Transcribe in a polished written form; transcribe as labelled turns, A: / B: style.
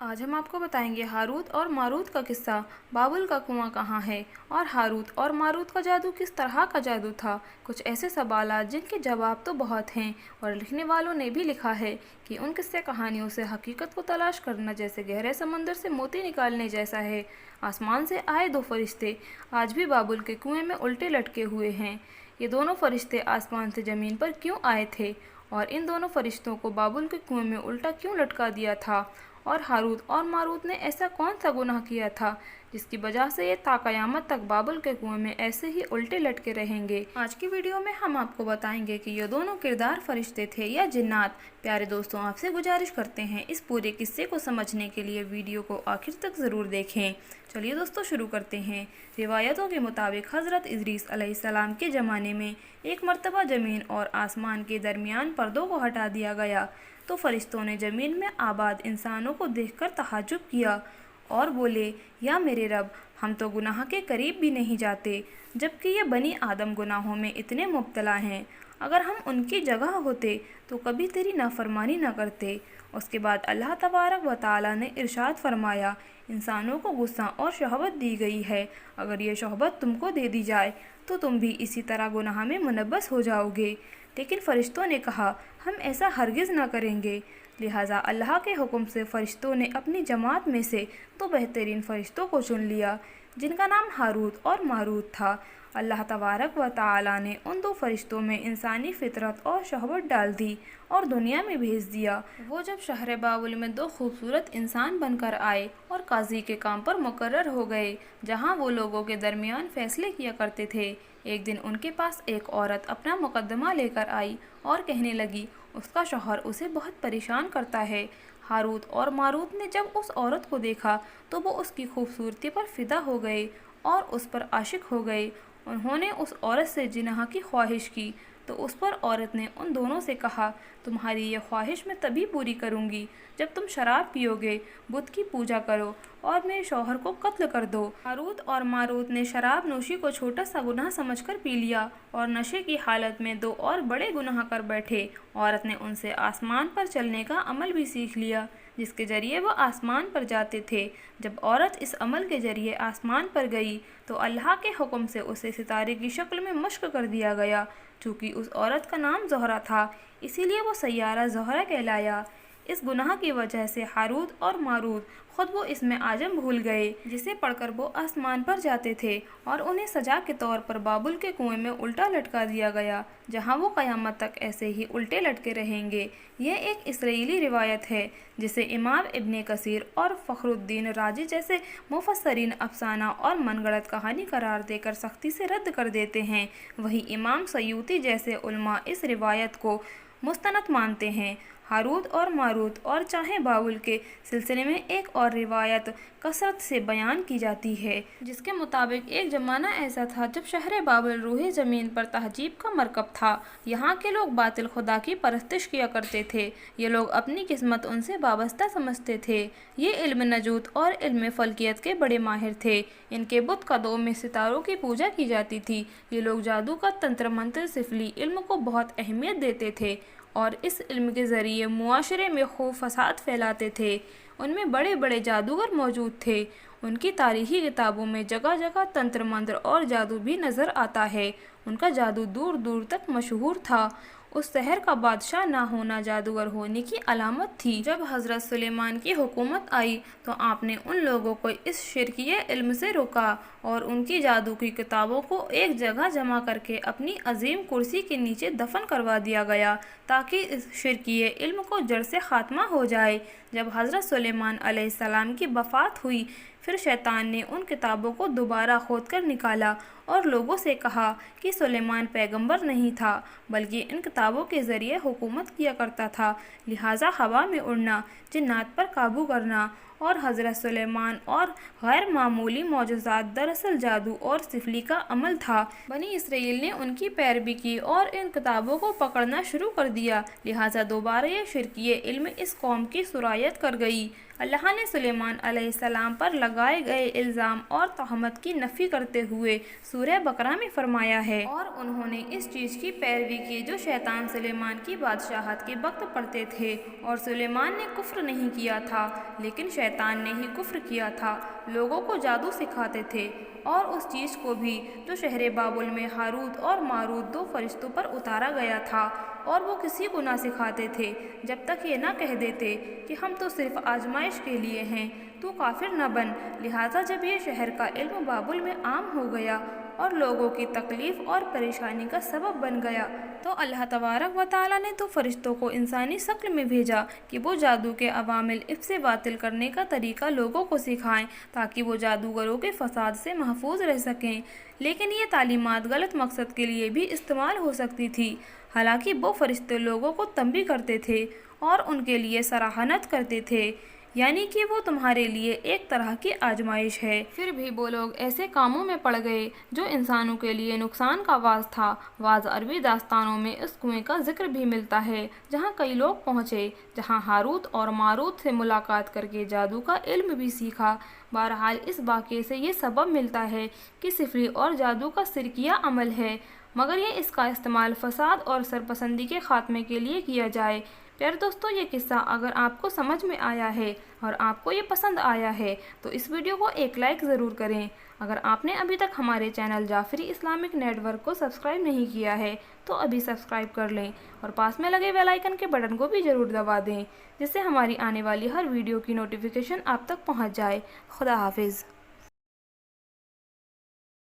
A: آج ہم آپ کو بتائیں گے ہاروت اور ماروت کا قصہ۔ بابل کا کنواں کہاں ہے اور ہاروت اور ماروت کا جادو کس طرح کا جادو تھا؟ کچھ ایسے سوالات جن کے جواب تو بہت ہیں، اور لکھنے والوں نے بھی لکھا ہے کہ ان قصے کہانیوں سے حقیقت کو تلاش کرنا جیسے گہرے سمندر سے موتی نکالنے جیسا ہے۔ آسمان سے آئے دو فرشتے آج بھی بابل کے کنویں میں الٹے لٹکے ہوئے ہیں۔ یہ دونوں فرشتے آسمان سے زمین پر کیوں آئے تھے، اور ان دونوں فرشتوں کو بابل کے کنویں میں الٹا کیوں لٹکا دیا تھا، اور ہاروت اور ماروت نے ایسا کون سا گناہ کیا تھا جس کی وجہ سے یہ تا قیامت تک بابل کے کنویں میں ایسے ہی الٹے لٹکے رہیں گے؟ آج کی ویڈیو میں ہم آپ کو بتائیں گے کہ یہ دونوں کردار فرشتے تھے یا جنات۔ پیارے دوستوں، آپ سے گزارش کرتے ہیں اس پورے قصے کو سمجھنے کے لیے ویڈیو کو آخر تک ضرور دیکھیں۔ چلیے دوستوں، شروع کرتے ہیں۔ روایتوں کے مطابق حضرت ادریس علیہ السلام کے زمانے میں ایک مرتبہ زمین اور آسمان کے درمیان پردوں کو ہٹا دیا گیا تو فرشتوں نے زمین میں آباد انسانوں کو دیکھ کر تعجب کیا اور بولے، یا میرے رب، ہم تو گناہ کے قریب بھی نہیں جاتے، جبکہ یہ بنی آدم گناہوں میں اتنے مبتلا ہیں۔ اگر ہم ان کی جگہ ہوتے تو کبھی تیری نافرمانی نہ کرتے۔ اس کے بعد اللہ تبارک و تعالیٰ نے ارشاد فرمایا، انسانوں کو غصہ اور شہوت دی گئی ہے، اگر یہ شہوت تم کو دے دی جائے تو تم بھی اسی طرح گناہ میں ملوث ہو جاؤ گے۔ لیکن فرشتوں نے کہا، ہم ایسا ہرگز نہ کریں گے۔ لہٰذا اللہ کے حکم سے فرشتوں نے اپنی جماعت میں سے دو بہترین فرشتوں کو چن لیا جن کا نام ہاروت اور ماروت تھا۔ اللہ تبارک و تعالیٰ نے ان دو فرشتوں میں انسانی فطرت اور شہوت ڈال دی اور دنیا میں بھیج دیا۔ وہ جب شہر بابل میں دو خوبصورت انسان بن کر آئے اور قاضی کے کام پر مقرر ہو گئے، جہاں وہ لوگوں کے درمیان فیصلے کیا کرتے تھے۔ ایک دن ان کے پاس ایک عورت اپنا مقدمہ لے کر آئی اور کہنے لگی، اس کا شوہر اسے بہت پریشان کرتا ہے۔ ہاروت اور ماروت نے جب اس عورت کو دیکھا تو وہ اس کی خوبصورتی پر فدا ہو گئے اور اس پر عاشق ہو گئے۔ انہوں نے اس عورت سے جناح کی خواہش کی تو اس پر عورت نے ان دونوں سے کہا، تمہاری یہ خواہش میں تبھی پوری کروں گی جب تم شراب پیو گے، بت کی پوجا کرو اور میرے شوہر کو قتل کر دو۔ ہاروت اور ماروت نے شراب نوشی کو چھوٹا سا گناہ سمجھ کر پی لیا اور نشے کی حالت میں دو اور بڑے گناہ کر بیٹھے۔ عورت نے ان سے آسمان پر چلنے کا عمل بھی سیکھ لیا جس کے ذریعے وہ آسمان پر جاتے تھے۔ جب عورت اس عمل کے ذریعے آسمان پر گئی تو اللہ کے حکم سے اسے ستارے کی شکل میں مشق کر دیا گیا۔ چونکہ اس عورت کا نام زہرہ تھا، اسی لیے وہ سیارہ زہرہ کہلایا۔ اس گناہ کی وجہ سے ہاروت اور ماروت خود وہ اسم اعظم بھول گئے جسے پڑھ کر وہ آسمان پر جاتے تھے، اور انہیں سزا کے طور پر بابل کے کنویں میں الٹا لٹکا دیا گیا، جہاں وہ قیامت تک ایسے ہی الٹے لٹکے رہیں گے۔ یہ ایک اسرائیلی روایت ہے جسے امام ابن کثیر اور فخر الدین رازی جیسے مفسرین افسانہ اور من گڑت کہانی قرار دے کر سختی سے رد کر دیتے ہیں۔ وہیں امام سیوطی جیسے علماء اس روایت کو مستند مانتے ہیں۔ ہاروت اور ماروت اور چاہے بابل کے سلسلے میں ایک اور روایت کثرت سے بیان کی جاتی ہے جس کے مطابق ایک زمانہ ایسا تھا جب شہر بابل روئے زمین پر تہذیب کا مرکب تھا۔ یہاں کے لوگ باطل خدا کی پرستش کیا کرتے تھے۔ یہ لوگ اپنی قسمت ان سے وابستہ سمجھتے تھے۔ یہ علم نجوت اور علم فلکیت کے بڑے ماہر تھے۔ ان کے بت قدوں میں ستاروں کی پوجا کی جاتی تھی۔ یہ لوگ جادو کا تنتر منتر سفلی علم کو بہت اہمیت دیتے تھے اور اس علم کے ذریعے معاشرے میں خوب فساد پھیلاتے تھے۔ ان میں بڑے بڑے جادوگر موجود تھے۔ ان کی تاریخی کتابوں میں جگہ جگہ تنتر منتر اور جادو بھی نظر آتا ہے۔ ان کا جادو دور دور تک مشہور تھا۔ اس شہر کا بادشاہ نہ ہونا جادوگر ہونے کی علامت تھی۔ جب حضرت سلیمان کی حکومت آئی تو آپ نے ان لوگوں کو اس شرکیہ علم سے روکا اور ان کی جادو کی کتابوں کو ایک جگہ جمع کر کے اپنی عظیم کرسی کے نیچے دفن کروا دیا گیا تاکہ اس شرکیہ علم کو جڑ سے خاتمہ ہو جائے۔ جب حضرت سلیمان علیہ السلام کی وفات ہوئی، پھر شیطان نے ان کتابوں کو دوبارہ کھود کر نکالا اور لوگوں سے کہا کہ سلیمان پیغمبر نہیں تھا بلکہ ان کتابوں کے ذریعے حکومت کیا کرتا تھا، لہٰذا ہوا میں اڑنا، جنات پر قابو کرنا اور حضرت سلیمان اور غیر معمولی معجزات دراصل جادو اور سفلی کا عمل تھا۔ بنی اسرائیل نے ان کی پیروی کی اور ان کتابوں کو پکڑنا شروع کر دیا، لہٰذا دوبارہ یہ شرکیہ علم اس قوم کی سرایت کر گئی۔ اللہ نے سلیمان علیہ السلام پر لگائے گئے الزام اور تہمت کی نفی کرتے ہوئے سورہ بقرہ میں فرمایا ہے، اور انہوں نے اس چیز کی پیروی کی جو شیطان سلیمان کی بادشاہت کے وقت پڑھتے تھے، اور سلیمان نے کفر نہیں کیا تھا لیکن شیطان نے ہی کفر کیا تھا۔ لوگوں کو جادو سکھاتے تھے، اور اس چیز کو بھی جو شہر بابل میں ہاروت اور ماروت دو فرشتوں پر اتارا گیا تھا، اور وہ کسی کو نہ سکھاتے تھے جب تک یہ نہ کہہ دیتے کہ ہم تو صرف آزمائش کے لیے ہیں، تو کافر نہ بن۔ لہٰذا جب یہ شہر کا علم بابل میں عام ہو گیا اور لوگوں کی تکلیف اور پریشانی کا سبب بن گیا، تو اللہ تبارک و تعالیٰ نے تو فرشتوں کو انسانی شکل میں بھیجا کہ وہ جادو کے عوامل سے باطل کرنے کا طریقہ لوگوں کو سکھائیں تاکہ وہ جادوگروں کے فساد سے محفوظ رہ سکیں۔ لیکن یہ تعلیمات غلط مقصد کے لیے بھی استعمال ہو سکتی تھی۔ حالانکہ وہ فرشتے لوگوں کو تنبیہ کرتے تھے اور ان کے لیے سراہنت کرتے تھے، یعنی کہ وہ تمہارے لیے ایک طرح کی آزمائش ہے۔ پھر بھی وہ لوگ ایسے کاموں میں پڑ گئے جو انسانوں کے لیے نقصان کا باعث تھا۔ بعض عربی داستانوں میں اس کنویں کا ذکر بھی ملتا ہے جہاں کئی لوگ پہنچے، جہاں ہاروت اور ماروت سے ملاقات کر کے جادو کا علم بھی سیکھا۔ بہرحال اس واقعے سے یہ سبب ملتا ہے کہ سحر اور جادو کا شرکیہ عمل ہے، مگر یہ اس کا استعمال فساد اور سرپسندی کے خاتمے کے لیے کیا جائے۔ پیارے دوستو، یہ قصہ اگر آپ کو سمجھ میں آیا ہے اور آپ کو یہ پسند آیا ہے تو اس ویڈیو کو ایک لائک ضرور کریں۔ اگر آپ نے ابھی تک ہمارے channel Jafri Islamic network کو سبسکرائب نہیں کیا ہے تو ابھی سبسکرائب کر لیں اور پاس میں لگے بیل آئیکن کے بٹن کو بھی ضرور دبا دیں، جس سے ہماری آنے والی ہر ویڈیو کی نوٹیفیکیشن آپ تک پہنچ جائے۔ خدا حافظ۔